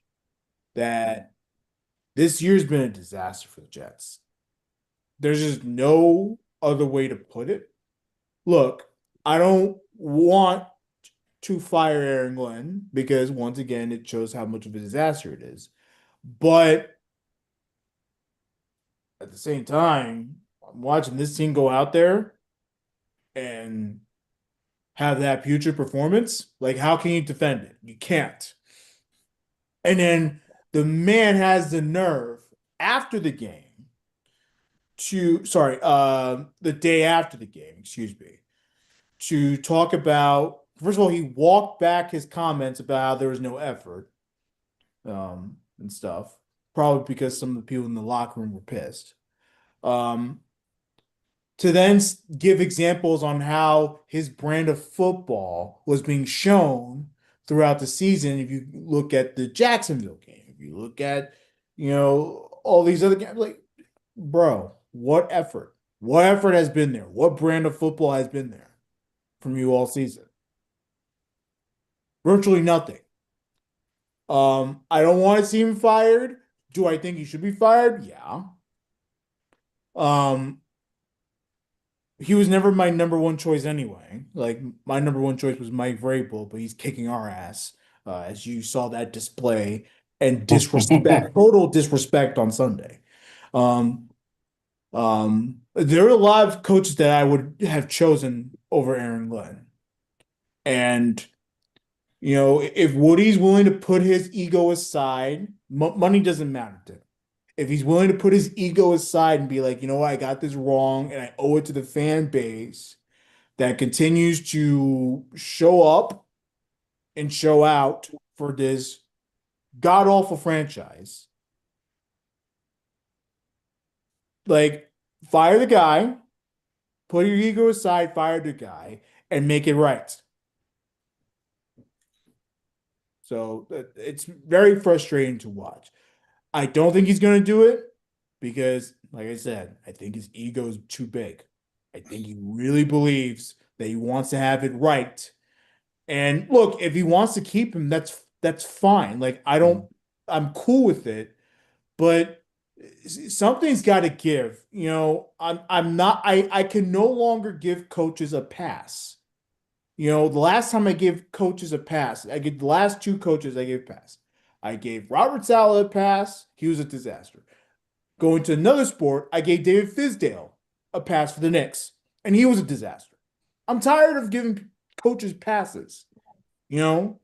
that this year's been a disaster for the Jets. There's just no other way to put it. Look, I don't want to fire Aaron Glenn because, once again, it shows how much of a disaster it is. But at the same time, I'm watching this team go out there and have that future performance. Like, how can you defend it? You can't. And then the man has the nerve after the game the day after the game, excuse me, to talk about, first of all, he walked back his comments about how there was no effort and stuff, probably because some of the people in the locker room were pissed. To then give examples on how his brand of football was being shown throughout the season. If you look at the Jacksonville game, if you look at, all these other games, like, bro, what effort? What effort has been there? What brand of football has been there from you all season? Virtually nothing. I don't want to see him fired. Do I think he should be fired? Yeah. He was never my number one choice anyway. Like, my number one choice was Mike Vrabel, but he's kicking our ass, as you saw that display and disrespect, total disrespect on Sunday. There are a lot of coaches that I would have chosen over Aaron Glenn. And, if Woody's willing to put his ego aside, money doesn't matter to him. If he's willing to put his ego aside and be like, you know what, I got this wrong and I owe it to the fan base that continues to show up and show out for this god-awful franchise. Like, fire the guy, put your ego aside, fire the guy, and make it right. So it's very frustrating to watch. I don't think he's going to do it because, like I said, I think his ego is too big. I think he really believes that he wants to have it right. And look, if he wants to keep him, that's fine. Like, I'm cool with it. But something's got to give. I'm not. I can no longer give coaches a pass. The last time I gave coaches a pass, I gave the last two coaches I gave a pass. I gave Robert Saleh a pass. He was a disaster. Going to another sport, I gave David Fizdale a pass for the Knicks, and he was a disaster. I'm tired of giving coaches passes. You know,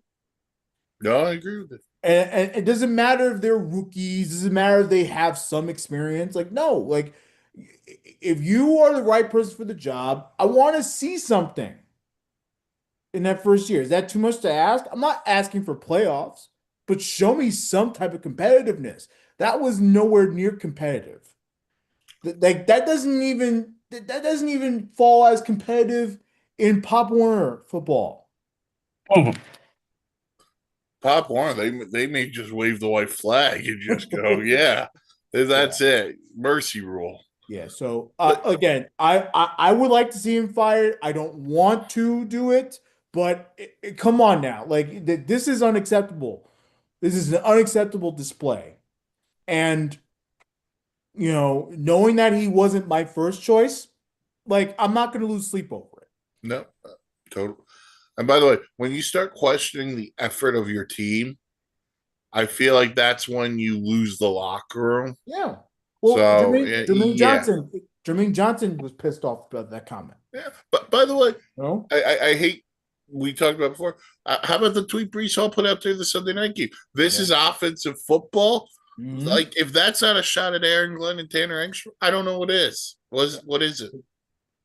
No, I agree with it. and it doesn't matter if they're rookies, it doesn't matter if they have some experience. Like, no, like if you are the right person for the job, I want to see something in that first year. Is that too much to ask? I'm not asking for playoffs, but show me some type of competitiveness. That was nowhere near competitive. Like that doesn't even fall as competitive in Pop Warner football. Pop Warner, they may just wave the white flag and just go, yeah, that's it. Mercy rule. Yeah, so again, I would like to see him fired. I don't want to do it, but come on now. Like this is unacceptable. This is an unacceptable display. And knowing that he wasn't my first choice, like I'm not going to lose sleep over it. No, total. And by the way, when you start questioning the effort of your team, I feel like that's when you lose the locker room. Yeah. Well, So, Jermaine yeah. Johnson was pissed off about that comment. Yeah. But by the way, No? I hate, we talked about before. How about the tweet Brees Hall put out there the Sunday night game? This is offensive football. Mhm. Like, if that's not a shot at Aaron Glenn and Tanner Engstrom, I don't know what is. What is it?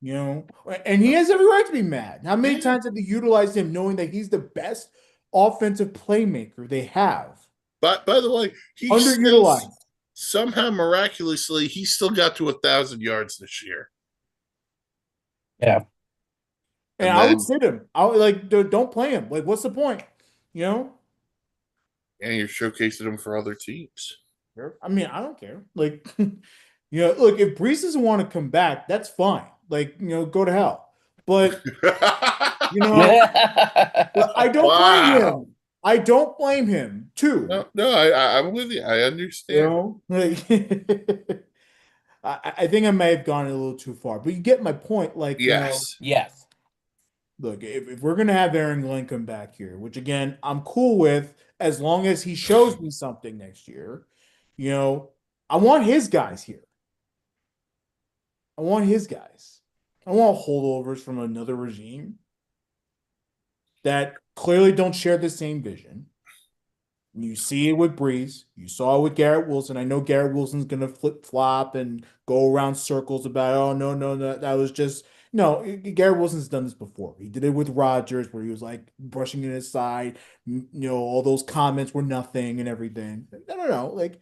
And he has every right to be mad. How many Yeah. times have they utilized him knowing that he's the best offensive playmaker they have? But by the way, he's Underutilized. somehow miraculously he still got to 1,000 yards this year. Yeah. And I would sit him. I would like don't play him. Like, what's the point? And you're showcasing him for other teams. I mean, I don't care. Like, look, if Brees doesn't want to come back, that's fine. Like, go to hell. But but I don't blame him. I don't blame him too. No, I'm with you. I understand. Like, I think I may have gone a little too far, but you get my point. Like, Yes. Yes. Look, if we're gonna have Aaron Glenn come back here, which again I'm cool with, as long as he shows me something next year, I want his guys here. I want his guys. I want holdovers from another regime that clearly don't share the same vision. You see it with Brees. You saw it with Garrett Wilson. I know Garrett Wilson's going to flip flop and go around circles about, oh, no, that was just. No, Garrett Wilson's done this before. He did it with Rodgers where he was like brushing it aside. All those comments were nothing and everything. No. Like,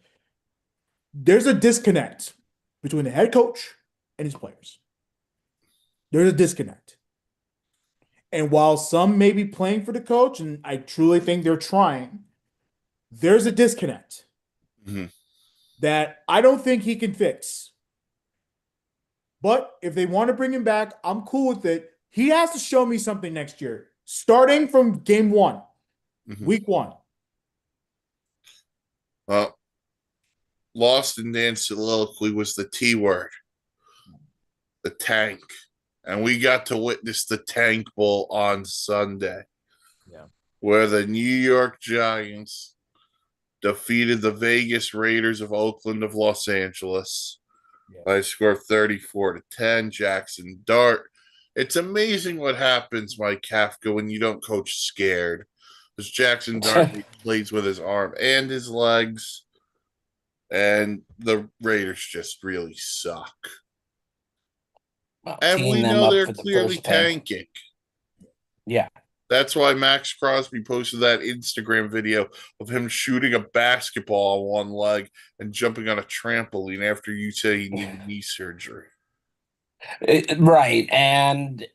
there's a disconnect between the head coach and his players. There's a disconnect. And while some may be playing for the coach, and I truly think they're trying, there's a disconnect that I don't think he can fix. But if they want to bring him back, I'm cool with it. He has to show me something next year, starting from game one, week one. Well, lost in Dan's soliloquy was the T word, the tank. And we got to witness the Tank Bowl on Sunday, where the New York Giants defeated the Vegas Raiders of Oakland of Los Angeles by a score of 34-10. Jackson Dart. It's amazing what happens, Mike Kafka, when you don't coach scared. Because Jackson Dart plays with his arm and his legs, and the Raiders just really suck. And we know they're clearly tanking. Yeah. That's why Max Crosby posted that Instagram video of him shooting a basketball on one leg and jumping on a trampoline after you say he needed knee surgery. Right. And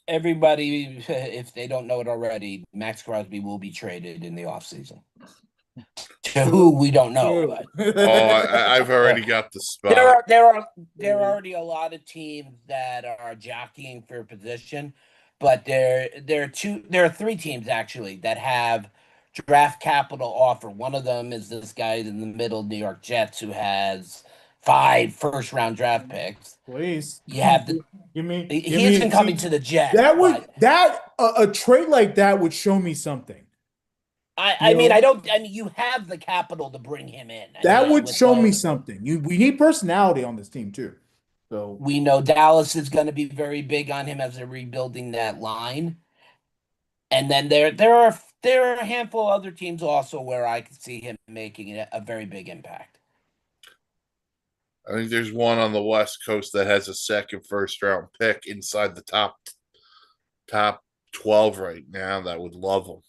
everybody, if they don't know it already, Max Crosby will be traded in the offseason. To who we don't know. But. I've already got the spot. There are already a lot of teams that are jockeying for position, but there are three teams actually that have draft capital offer. One of them is this guy in the middle, New York Jets, who has 5 first-round draft picks. Please. You have the give me he isn't coming to the Jets. that would but a trade like that would show me something. I mean, you have the capital to bring him in. That would with show me those- something. We need personality on this team too. So We know Dallas is going to be very big on him as they're rebuilding that line. And then there are a handful of other teams also where I could see him making a very big impact. I think there's one on the West Coast that has a second first round pick inside the top 12 right now that would love him.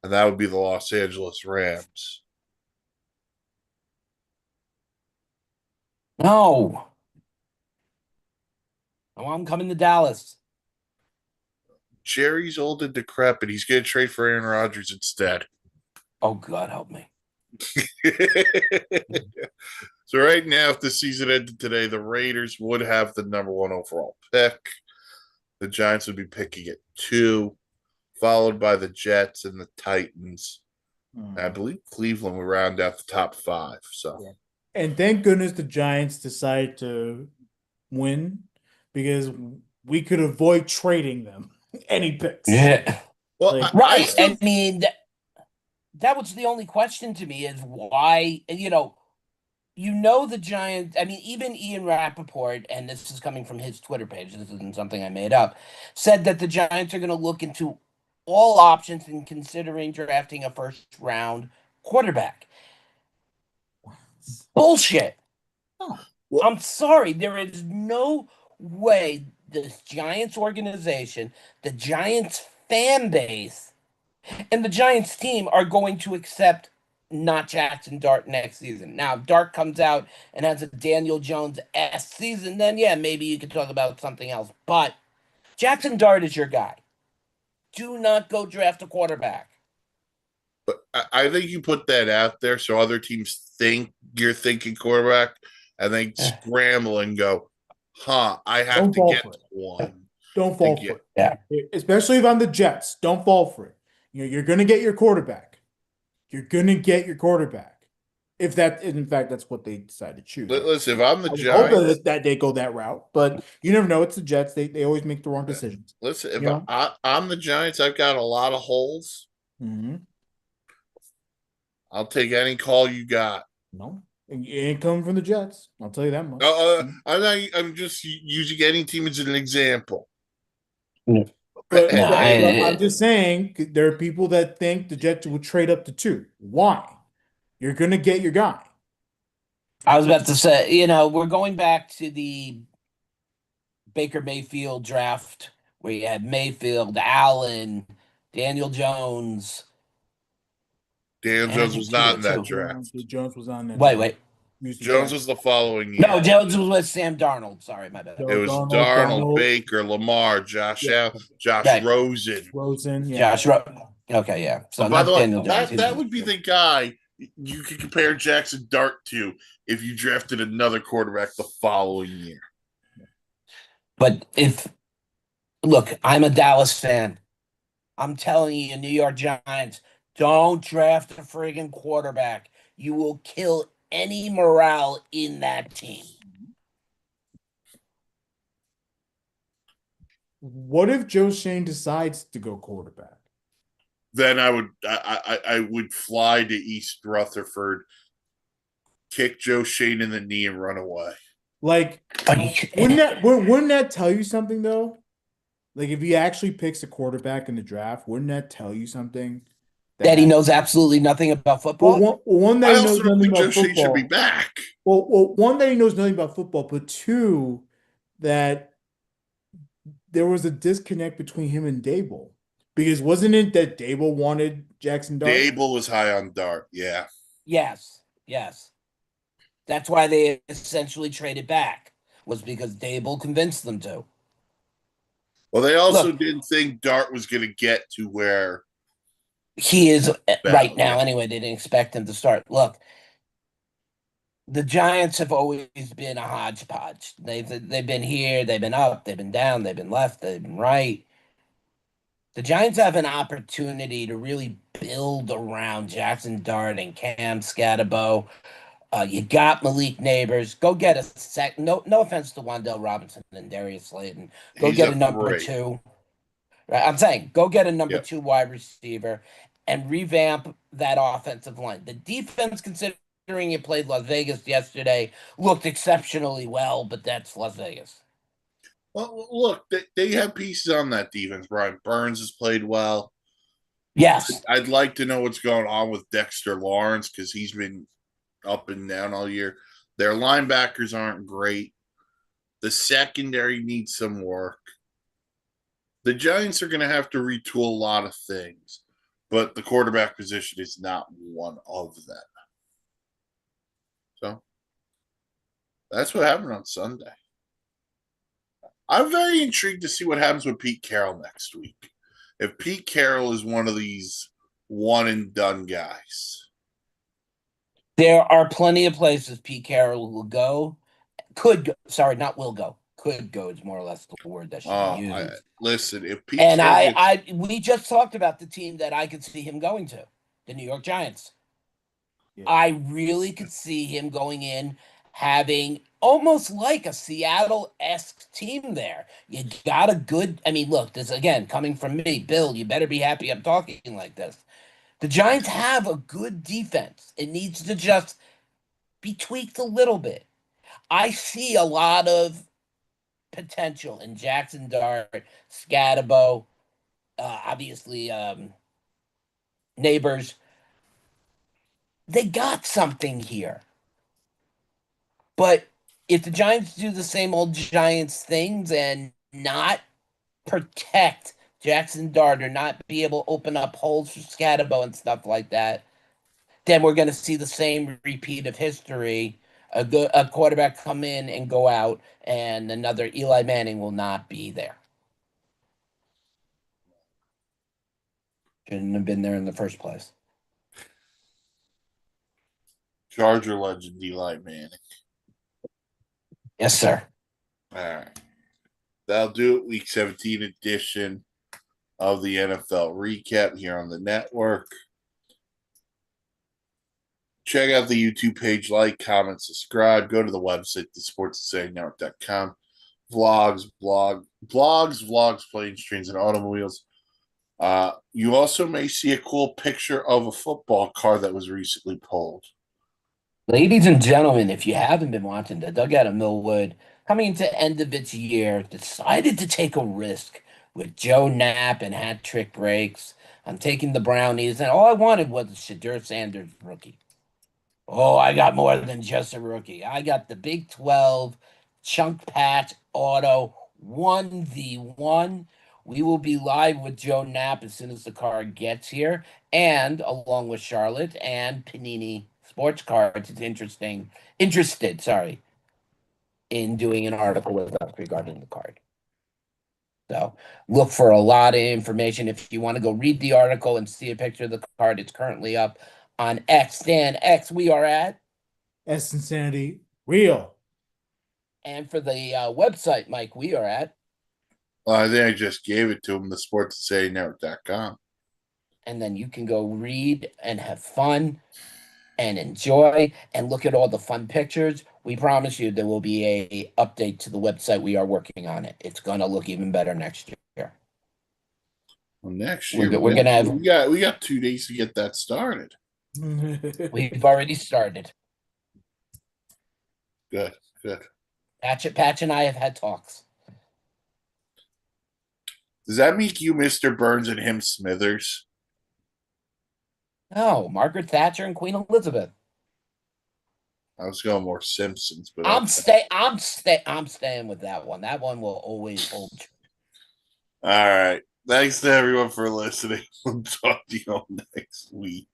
And that would be the Los Angeles Rams. No. Oh, I'm coming to Dallas. Jerry's old and decrepit. He's going to trade for Aaron Rodgers instead. Oh, God help me. So right now, if the season ended today, the Raiders would have the number 1 overall pick. The Giants would be picking at 2, followed by the Jets and the Titans. I believe Cleveland would round out the top 5. So, and thank goodness the Giants decided to win because we could avoid trading them any picks. Yeah. well, Like- Right. I mean, that was the only question to me is why, the Giants, I mean, even Ian Rappaport, and this is coming from his Twitter page, this isn't something I made up, said that the Giants are going to look into all options in considering drafting a first round quarterback. Bullshit. Oh. I'm sorry. There is no way the Giants organization, the Giants fan base, and the Giants team are going to accept not Jackson Dart next season. Now, if Dart comes out and has a Daniel Jones-esque season, then yeah, maybe you could talk about something else. But Jackson Dart is your guy. Do not go draft a quarterback. but I think you put that out there so other teams think you're thinking quarterback and they scramble and go, I have Don't to fall get for it. one. Don't fall Think for it. Yeah. Especially if I'm the Jets. Don't fall for it. You're going to get your quarterback. You're going to get your quarterback. If that, in fact, that's what they decide to choose. Listen, if I'm the I would hope Giants, that they go that route, but you never know. It's the Jets. They always make the wrong decisions. listen, if You know? I'm the Giants, I've got a lot of holes. Mm-hmm. I'll take any call you got. No, it ain't coming from the Jets. I'll tell you that much. I'm just using any team as an example. But No, I'm just saying there are people that think the Jets will trade up to 2. Why? You're gonna get your guy. I was about to say, we're going back to the Baker Mayfield draft where you had Mayfield, Allen, Daniel Jones. Daniel And Jones was not in that too. draft. Jones was on that. Wait. Jones was the following year. No, Jones was with Sam Darnold. Sorry, my bad. It was Darnold, Baker, Lamar, Josh Allen, Josh Right. Rosen. Yeah. Okay, yeah. So By not the way, Daniel Jones. that would be the guy you could compare Jackson Dart to if you drafted another quarterback the following year. But look, I'm a Dallas fan. I'm telling you, New York Giants, don't draft a friggin' quarterback. You will kill any morale in that team. What if Joe Shane decides to go quarterback? Then I would fly to East Rutherford, kick Joe Shane in the knee, and run away. Like, wouldn't that tell you something though? Like, if he actually picks a quarterback in the draft, wouldn't that tell you something? That he knows absolutely nothing about football? One that I he knows also don't nothing think Joe about Shane should football. be back. Well, one that he knows nothing about football, but 2 that there was a disconnect between him and Dable. Because wasn't it that Dable wanted Jackson Dart? Dable was high on Dart, yeah. Yes. That's why they essentially traded back, was because Dable convinced them to. Well, they also Look. didn't think Dart was going to get to where He is right now, yeah. anyway. They didn't expect him to start. Look, the Giants have always been a hodgepodge. They've been here, they've been up, they've been down, they've been left, they've been right. The Giants have an opportunity to really build around Jackson Dart and Cam Scatterbo. You got Malik Neighbors. Go get a sec. No offense to Wandell Robinson and Darius Slayton. Go He's get a a number three. two. Right? I'm saying go get a number Yep. two wide receiver and revamp that offensive line. The defense, considering it played Las Vegas yesterday, looked exceptionally well, but that's Las Vegas. Well, look, they have pieces on that defense. Brian Burns has played well. Yes. I'd like to know what's going on with Dexter Lawrence because he's been up and down all year. Their linebackers aren't great. The secondary needs some work. The Giants are going to have to retool a lot of things, but the quarterback position is not one of them. So that's what happened on Sunday. I'm very intrigued to see what happens with Pete Carroll next week. If Pete Carroll is one of these one and done guys. There are plenty of places Pete Carroll will go. Could go. Sorry, not will go. Could go is more or less the word that should be used. Listen, if Pete And Carroll we just talked about the team that I could see him going to, the New York Giants. Yeah. I really could see him going in having almost like a Seattle-esque team there. You got a good, I mean, look, this again coming from me, Bill, you better be happy I'm talking like this. The Giants have a good defense. It needs to just be tweaked a little bit. I see a lot of potential in Jackson Dart, Scatterbo, obviously Neighbors. They got something here. But if the Giants do the same old Giants things and not protect Jackson Dart or not be able to open up holes for Scatterbo and stuff like that, then we're going to see the same repeat of history. A quarterback come in and go out, and another Eli Manning will not be there. Shouldn't have been there in the first place. Charger legend Eli Manning. Yes, sir. All right. That'll do it. Week 17 edition of the NFL recap here on the network. Check out the YouTube page, like, comment, subscribe. Go to the website, thesportsinsanitynetwork.com. Vlogs, planes, trains, and automobiles. You also may see a cool picture of a football car that was recently pulled. Ladies and gentlemen, if you haven't been watching the Dugout of Millwood, coming into end of its year, decided to take a risk with Joe Knapp and Hat Trick Breaks. I'm taking the Brownies, and all I wanted was a Shadur Sanders rookie. Oh, I got more than just a rookie. I got the Big 12 Chunk Patch Auto 1v1. We will be live with Joe Knapp as soon as the car gets here, and along with Charlotte and Panini Sports Cards is interested, in doing an article with us regarding the card. So look for a lot of information. If you want to go read the article and see a picture of the card, it's currently up on X. Dan X, we are at. S Insanity Real. And for the website, Mike, we are at. Well, I think I just gave it to him, thesportsinsanitynetwork.com. And then you can go read and have fun and enjoy and look at all the fun pictures. We promise you there will be a update to the website. We are working on it. It's going to look even better next year. Well, next year We're going to have. We got 2 days to get that started. We've already started. Good. Patch and I have had talks. Does that make you Mr. Burns and him Smithers? No, Margaret Thatcher and Queen Elizabeth. I was going more Simpsons, but I'm staying with that one. That one will always hold true. All right. Thanks to everyone for listening. We'll talk to you all next week.